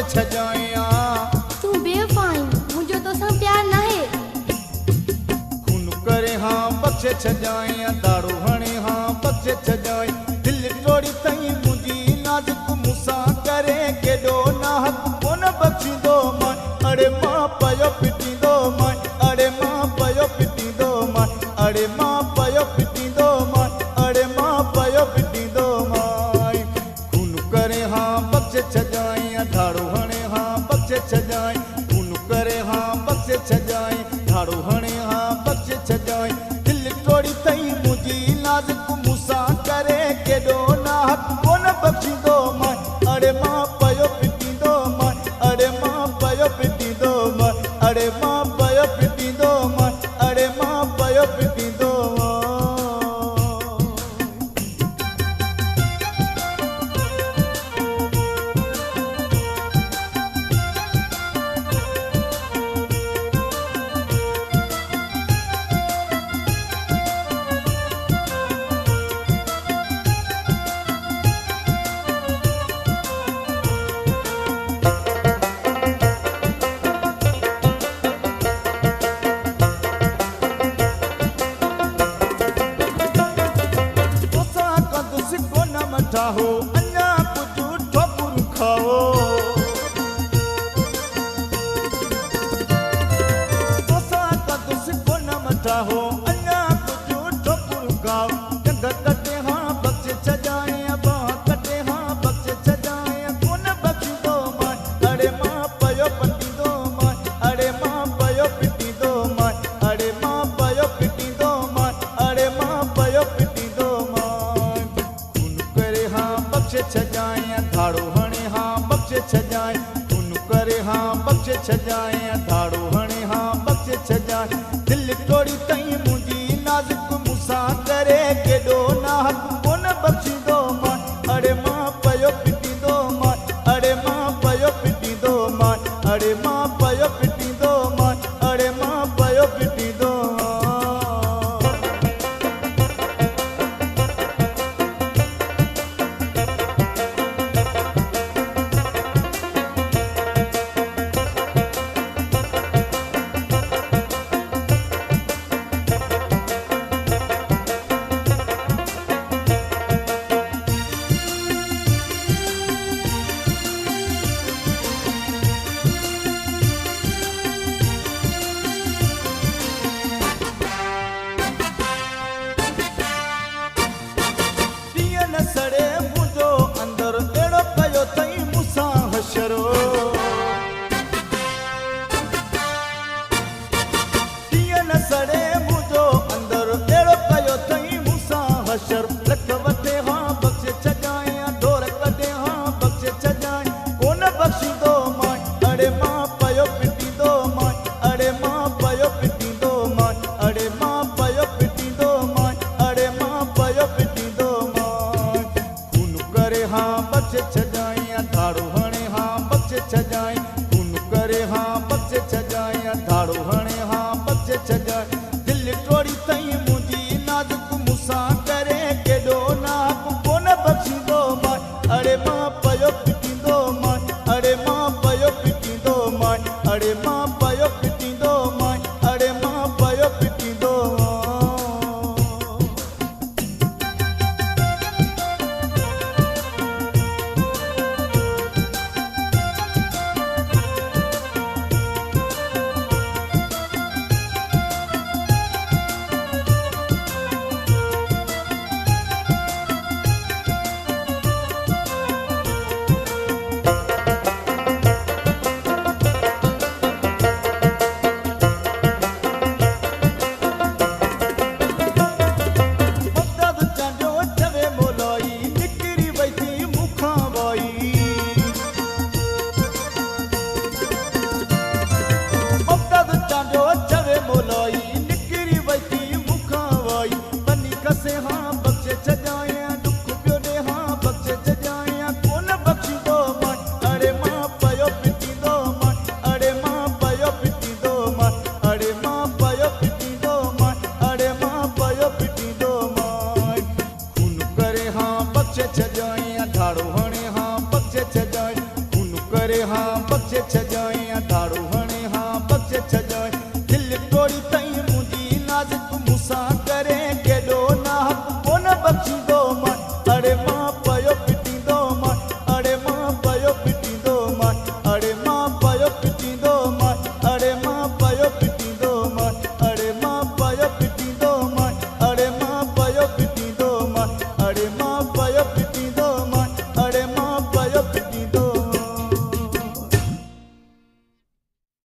बख्शे छजाया तू बेवफाई मुझे तो सा प्यार ना है खून करे हाँ बख्शे छजाया दारू हणे हाँ बख्शे छजाई दिल तोड़ी तई मुझी नाजुक मुसा करे केडो ना हक कोन बख्शी दो मां अरे मां पयो पिटी दो मां अरे मां पयो पिटी दो मां अरे मां पयो पिटी दो मां अरे मां पयो पिटी दो मां खून करे हाँ बख्शे छजाई धाड़ो हणे हाँ बख्शे छजाई खून करे हाँ बख्शे छजाई धाड़ो हणे हाँ बख्शे छजाई दिल तोड़ी तई मुझी नाजुक मुसा करे केडो ना हक कोन बख्शी दो मां अरे मां पयो पिटी दो मां अरे मां पयो पिटी दो मां अरे मां पयो पिटी दो मां अरे मां पयो पिटी दो मां हो अन्ना कुछ ठोकुर खाओ तोसा का दुस्को न मटा हो अन्ना कुछ ठोकुर खाओ जंग कटे हाँ बख्शे छजाए बा कटे हाँ बख्शे छजाए कोन बख्शी दो मां अरे मां पयो पिटी दो मां अरे मां पयो पिटी दो मां अरे मां पयो पिटी दो मां अरे मां पयो पिटी दो मां बख्शे छजाए धाड़ो हणे हाँ बख्शे छजाए खून करे हाँ बख्शे छजाए धाड़ो हणे हाँ बख्शे छजाए दिल तोड़ी तई मुझी नाजुक मुसा करे केडो ना हक कोन बख्शी दो मां अरे मां पयो पिटी दो मां अरे मां पयो पिटी दो मां अरे मां पयो पिटी दो मां अरे मां पयो पिटी दो सड़े मुझो अंदर एड़ो कयो तई मुसा हशरो न सड़े मुझो अंदर एड़ो कयो तई मुसा हशर लख वटे हाँ बख्शे छजाए ढोर कटे हाँ बख्शे छजाए कोन बख्शी दो मां अरे मां पयो पिटी दो मां अरे मां पयो पिटी दो मां अरे मां पयो पिटी दो मां अरे मां पयो पिटी दो हाँ बख्शे छजाए धाड़ो हणे हाँ बख्शे छजाए खून करे हाँ बख्शे छजाए धाड़ो हणे हाँ बख्शे छजाए दिल तोड़ी तई मुझी नाजुक मुसा करे केडो ना कोन बख्शी दो मां अरे मां पयो पिटी दो मां अरे मां पयो पिटी दो मां अरे मां पयो पिटी दो मां अरे मां पयो पिटी दो छजाया धाड़ो